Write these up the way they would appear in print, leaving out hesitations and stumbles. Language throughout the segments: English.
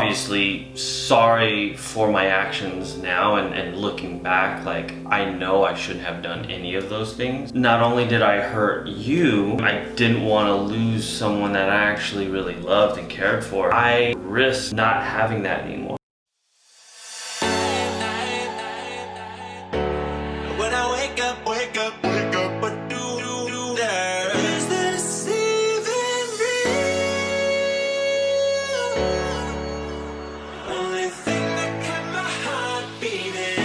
obviously sorry for my actions now, and looking back, like, I know I shouldn't have done any of those things. Not only did I hurt you, I didn't want to lose someone that I actually really loved and cared for. I risked not having that anymore. When I wake up, what do there? Is this even real? Only thing that kept my heart beating.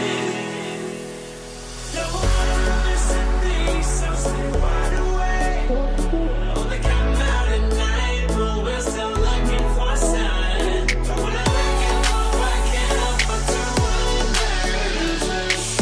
Don't wanna miss a thing, so stay wide awake. Only come out at night, but we're still looking for a sign. But when I wake up, I can't help but to wonder, is this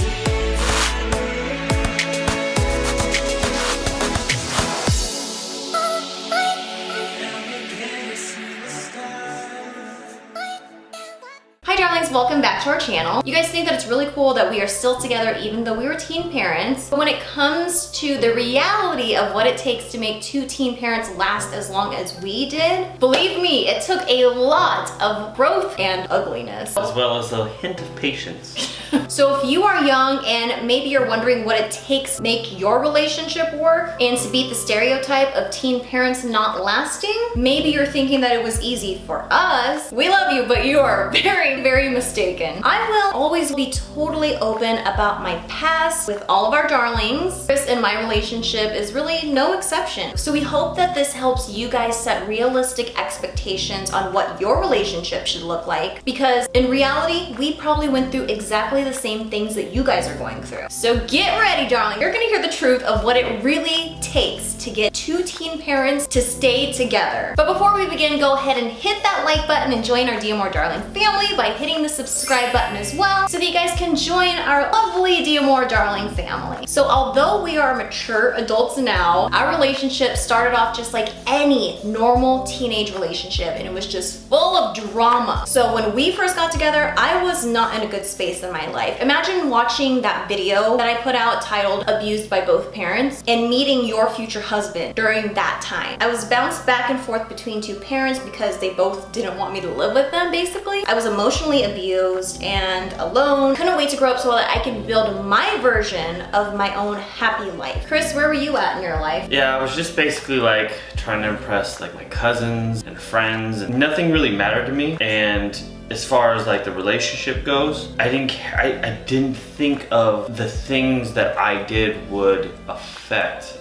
Hi darlings, welcome back to our channel. You guys think that it's really cool that we are still together even though we were teen parents, but when it comes to the reality of what it takes to make two teen parents last as long as we did, believe me, it took a lot of growth and ugliness. As well as a hint of patience. So if you are young and maybe you're wondering what it takes to make your relationship work and to beat the stereotype of teen parents not lasting, maybe you're thinking that it was easy for us. We love you, but you are very mistaken. I will always be totally open about my past with all of our darlings. Chris and my relationship is really no exception. So we hope that this helps you guys set realistic expectations on what your relationship should look like, because in reality, we probably went through exactly the same things that you guys are going through. So get ready, darling. You're gonna hear the truth of what it really takes to get two teen parents to stay together. But before we begin, go ahead and hit that like button and join our Dear More Darling family by hitting the subscribe button as well, so that you guys can join our lovely Dear More Darling family. So although we are mature adults now, our relationship started off just like any normal teenage relationship, and it was just full of drama. So when we first got together, I was not in a good space in my life. Imagine watching that video that I put out titled Abused by Both Parents and meeting your future husband during that time. I was bounced back and forth between two parents because they both didn't want me to live with them, basically. I was emotionally abused and alone. Couldn't wait to grow up so that I could build my version of my own happy life. Chris, where were you at in your life? Yeah, I was just basically like trying to impress like my cousins and friends, and nothing really mattered to me. And as far as like the relationship goes, I didn't care. I didn't think of the things that I did would affect.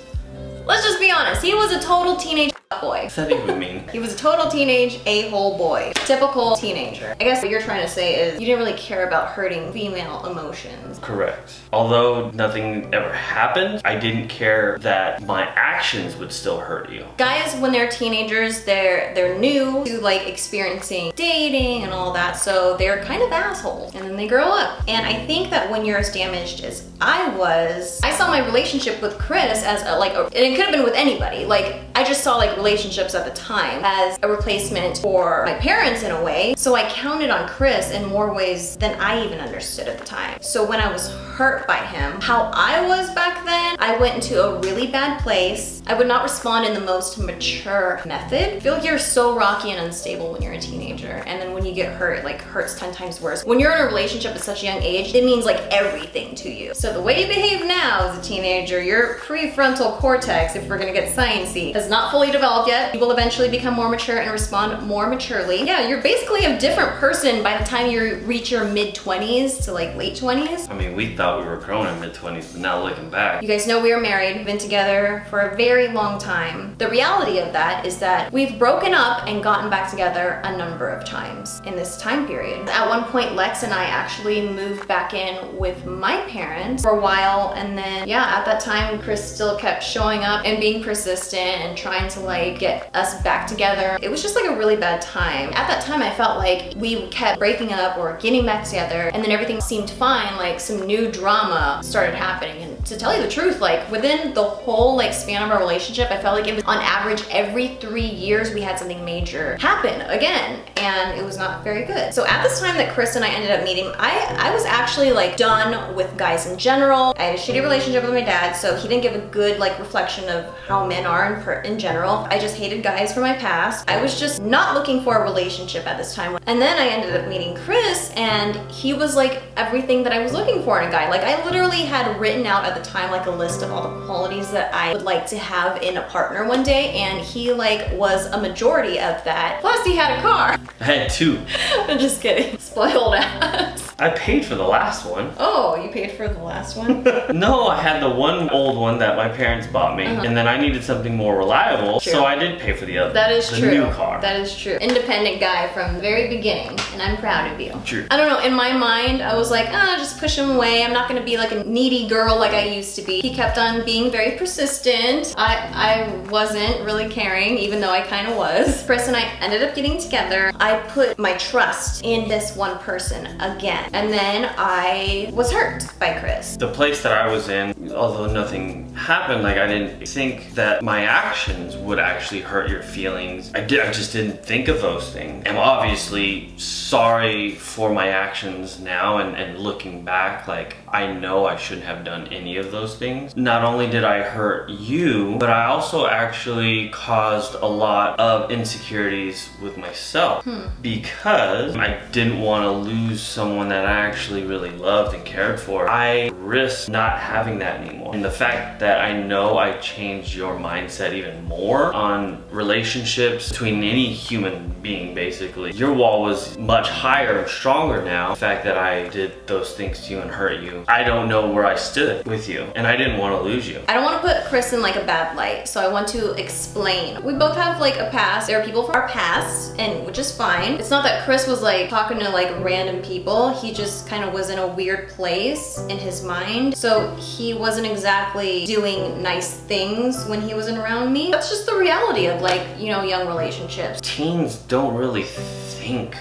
Let's just be honest, he was a total teenage boy. What's that even mean? He was a total teenage a-hole boy. Typical teenager. I guess what you're trying to say is you didn't really care about hurting female emotions. Correct. Although nothing ever happened, I didn't care that my actions would still hurt you. Guys, when they're teenagers, they're new to like experiencing dating and all that, so they're kind of assholes, and then they grow up. And I think that when you're as damaged as I was, I saw my relationship with Chris as and it could have been with anybody. Like, I just saw like relationships at the time as a replacement for my parents in a way. So I counted on Chris in more ways than I even understood at the time. So when I was hurt by him, how I was back then, I went into a really bad place. I would not respond in the most mature method. I feel like you're so rocky and unstable when you're a teenager. And then when you get hurt, it like hurts 10 times worse. When you're in a relationship at such a young age, it means like everything to you. So the way you behave now as a teenager, your prefrontal cortex, if we're gonna get sciencey, has not fully developed yet. You will eventually become more mature and respond more maturely. Yeah, you're basically a different person by the time you reach your mid-20s to like late 20s. I mean, we thought we were grown in mid-20s, but now looking back. You guys know we are married, been together for a very long time. The reality of that is that we've broken up and gotten back together a number of times in this time period. At one point, Lex and I actually moved back in with my parents for a while, and then yeah, at that time, Chris still kept showing up and being persistent and trying to like get us back together. It was just like a really bad time. At that time, I felt like we kept breaking up or getting back together, and then everything seemed fine, like some new drama started happening, and to tell you the truth, like within the whole like span of our relationship, I felt like it was on average every 3 years we had something major happen again, and it was not very good. So at this time that Chris and I ended up meeting, I was actually like done with guys in general. I had a shitty relationship with my dad, so he didn't give a good like reflection of how men are in general. I just hated guys from my past. I was just not looking for a relationship at this time. And then I ended up meeting Chris, and he was like everything that I was looking for in a guy. Like I literally had written out at the time like a list of all the qualities that I would like to have in a partner one day, and he like was a majority of that. Plus he had a car. I had 2. I'm just kidding. Spoiled ass. I paid for the last one. Oh, you paid for the last one? No, I had the one old one that my parents bought me, and then I needed something more reliable, True. so I did pay for the other. That is the true. new car. That is true. Independent guy from the very beginning, and I'm proud of you. True. I don't know, in my mind, I was like, just push him away. I'm not gonna be like a needy girl like I used to be. He kept on being very persistent. I wasn't really caring, even though I kind of was. Chris and I ended up getting together. I put my trust in this one person again. And then I was hurt by Chris. The place that I was in, although nothing happened, like I didn't think that my actions would actually hurt your feelings. I just didn't think of those things. I'm obviously sorry for my actions now, and looking back, like I know I shouldn't have done any of those things. Not only did I hurt you, but I also actually caused a lot of insecurities with myself because I didn't want to lose someone that I actually really loved and cared for. I risked not having that anymore. And the fact that I know I changed your mindset even more on relationships between any human being, basically. Your wall was much higher and stronger now. The fact that I did those things to you and hurt you, I don't know where I stood with you, and I didn't want to lose you. I don't want to put Chris in like a bad light, so I want to explain. We both have like a past. There are people from our past, and which is fine. It's not that Chris was like talking to like random people. He just kind of was in a weird place in his mind. So he wasn't exactly doing nice things when he wasn't around me. That's just the reality of like, you know, young relationships. Teens don't really think.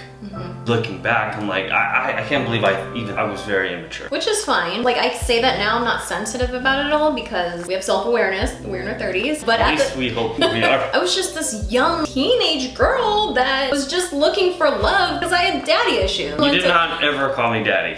Looking back, I'm like, I can't believe I was very immature. Which is fine. Like I say that now, I'm not sensitive about it all because we have self-awareness. We're in our 30s. But At least we hope we are. I was just this young teenage girl that was just looking for love because I had daddy issues. You did not ever call me daddy.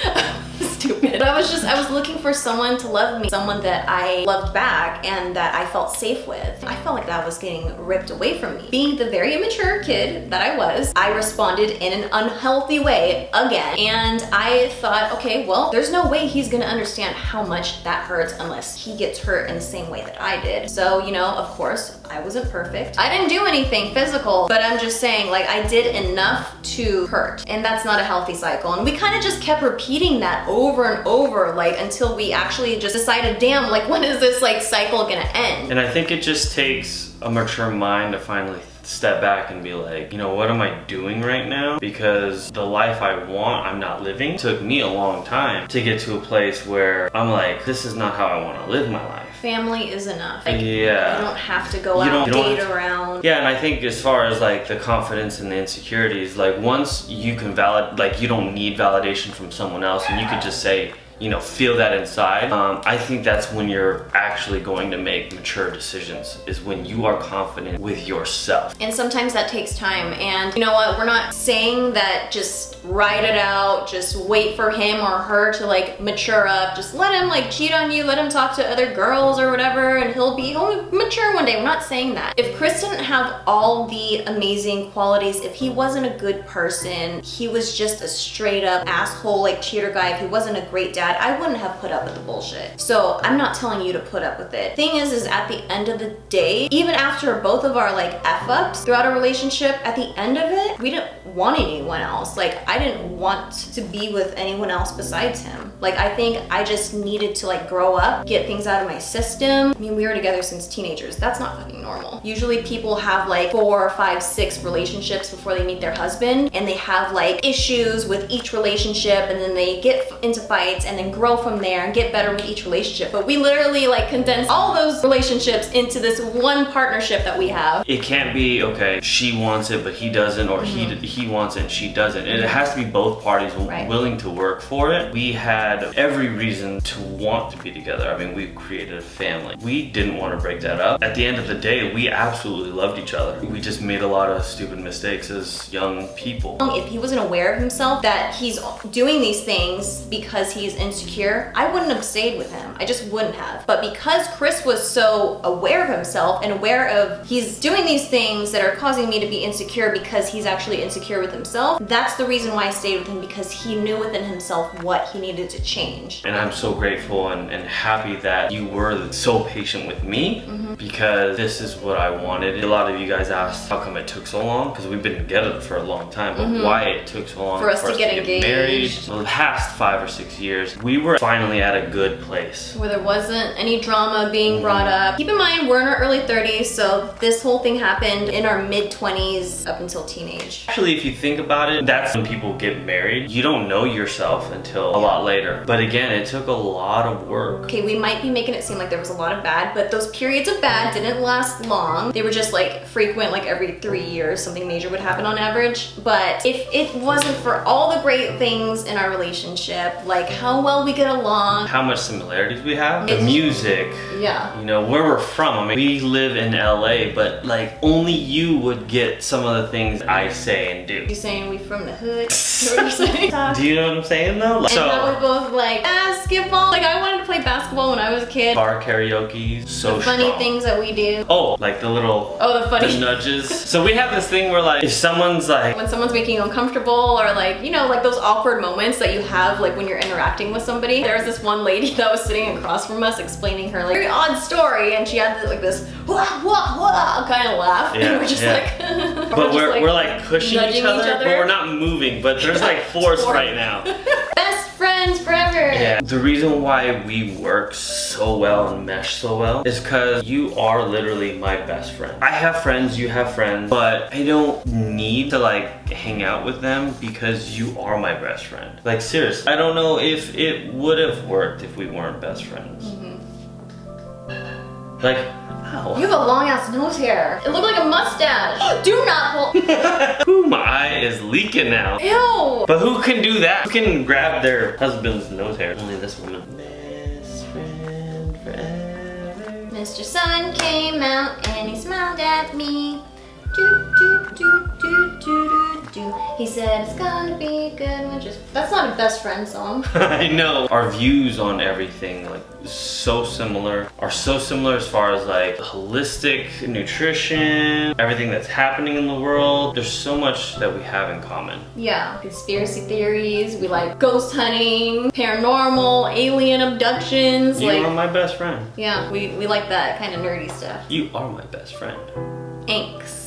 Stupid. But I was looking for someone to love me, someone that I loved back and that I felt safe with. I felt like that was getting ripped away from me. Being the very immature kid that I was, I responded in an unhealthy way again. And I thought, okay, well, there's no way he's gonna understand how much that hurts unless he gets hurt in the same way that I did. So, you know, of course, I wasn't perfect. I didn't do anything physical, but I'm just saying, like, I did enough to hurt. And that's not a healthy cycle. And we kind of just kept repeating that over and over, like, until we actually just decided, damn, like, when is this, like, cycle gonna end? And I think it just takes a mature mind to finally step back and be like, you know, what am I doing right now? Because the life I want, I'm not living. It took me a long time to get to a place where I'm like, this is not how I want to live my life. Family is enough. Like, yeah. You don't have to go out, date around. Yeah, and I think as far as like the confidence and the insecurities, like once you can like you don't need validation from someone else, and you could just say, you know, feel that inside. I think that's when you're actually going to make mature decisions, is when you are confident with yourself. And sometimes that takes time. And you know what? We're not saying that just ride it out, just wait for him or her to like mature up. Just let him like cheat on you, let him talk to other girls or whatever, and he'll mature one day. We're not saying that. If Chris didn't have all the amazing qualities, if he wasn't a good person, he was just a straight up asshole, like cheater guy, if he wasn't a great dad, I wouldn't have put up with the bullshit. So I'm not telling you to put up with it. Thing is at the end of the day, even after both of our like F-ups throughout our relationship, at the end of it, we didn't want anyone else. Like I didn't want to be with anyone else besides him. Like I think I just needed to like grow up, get things out of my system. I mean, we were together since teenagers. That's not fucking normal. Usually people have like 4, 5, 6 relationships before they meet their husband, and they have like issues with each relationship, and then they get into fights and then grow from there and get better with each relationship. But we literally like condense all those relationships into this one partnership that we have. It can't be, okay, she wants it but he doesn't, or he he wants it and she doesn't. And it has to be both parties willing to work for it. We had every reason to want to be together. I mean, we created a family. We didn't want to break that up. At the end of the day, we absolutely loved each other. We just made a lot of stupid mistakes as young people. If he wasn't aware of himself that he's doing these things because he's insecure, I wouldn't have stayed with him. I just wouldn't have. But because Chris was so aware of himself and aware of he's doing these things that are causing me to be insecure because he's actually insecure with himself, that's the reason why I stayed with him, because he knew within himself what he needed to change. And I'm so grateful and happy that you were so patient with me, because this is what I wanted. A lot of you guys asked how come it took so long, because we've been together for a long time, but why it took so long for us to get engaged. Married. The past 5 or 6 years, we were finally at a good place where there wasn't any drama being brought up. Keep in mind, we're in our early 30s, so this whole thing happened in our mid-20s up until teenage. Actually, if you think about it, that's when people get married. You don't know yourself until a lot later. But again, it took a lot of work. Okay, we might be making it seem like there was a lot of bad, but those periods of bad didn't last long. They were just like frequent, like every 3 years, something major would happen on average. But if it wasn't for all the great things in our relationship, like how well we get along, how much similarities we have, the music, yeah, you know, where we're from. I mean, we live in LA, but like only you would get some of the things I say and do. You saying we from the hood? What you're saying? Do you know what I'm saying though? Like, and how we both like basketball. Like I wanted to play basketball when I was a kid. Bar karaoke, so the funny strong. things that we do. Oh, like the little, the funny the nudges. So we have this thing where like, if someone's like, when someone's making you uncomfortable, or like, you know, like those awkward moments that you have like when you're interacting with somebody. There was this one lady that was sitting across from us explaining her like very odd story, and she had like this wah wah wah kind of laugh, and we're just like but we're like pushing each other, but we're not moving, but there's like force right now. Best friends forever. Yeah. The reason why we work so well and mesh so well is because you are literally my best friend. I have friends, you have friends, but I don't need to like hang out with them because you are my best friend. Like seriously, I don't know if it would have worked if we weren't best friends. Like, ow. You have a long ass nose hair. It looked like a mustache. Do not pull. Ooh, my eye is leaking now. Ew. But who can do that? Who can grab their husband's nose hair? Only this woman. Best friend forever. Mr. Sun came out and he smiled at me. Do, do, do, do, do, do, do. He said it's gonna be good, which is... That's not a best friend song. I know. Our views on everything like so similar, are so similar as far as like holistic nutrition, everything that's happening in the world. There's so much that we have in common. Yeah, conspiracy theories, we like ghost hunting, paranormal, alien abductions. You like, are my best friend. Yeah, we like that kind of nerdy stuff. You are my best friend. Thanks.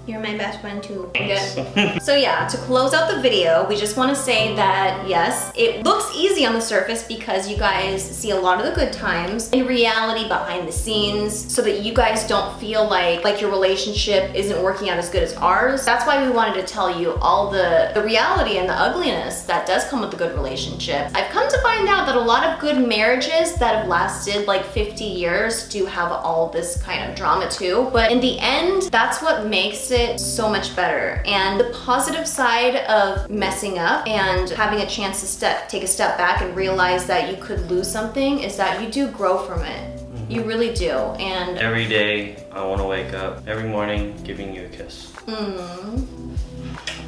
You're my best friend too. Good. So yeah, to close out the video, we just want to say that yes, it looks easy on the surface because you guys see a lot of the good times. In reality, behind the scenes, so that you guys don't feel like your relationship isn't working out as good as ours. That's why we wanted to tell you all the reality and the ugliness that does come with a good relationship. I've come to find out that a lot of good marriages that have lasted like 50 years do have all this kind of drama too. But in the end, that's what makes it so much better. And the positive side of messing up and having a chance to take a step back and realize that you could lose something is that you do grow from it. You really do. And every day I want to wake up every morning giving you a kiss.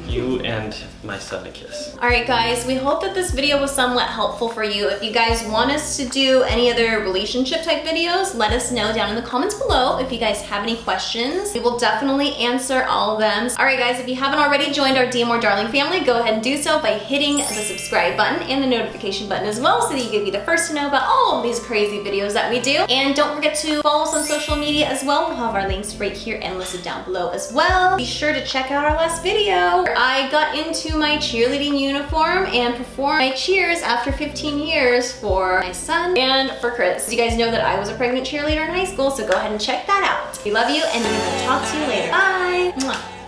You and my son a kiss. Alright guys, we hope that this video was somewhat helpful for you. If you guys want us to do any other relationship type videos, let us know down in the comments below. If you guys have any questions, we will definitely answer all of them. Alright guys, if you haven't already joined our Dear More Darling family, go ahead and do so by hitting the subscribe button and the notification button as well, so that you can be the first to know about all of these crazy videos that we do. And don't forget to follow us on social media as well. We'll have our links right here and listed down below as well. Be sure to check out our last video. I got into my cheerleading uniform and performed my cheers after 15 years for my son and for Chris. You guys know that I was a pregnant cheerleader in high school, so go ahead and check that out. We love you, and we will talk to you later. Bye! Mwah.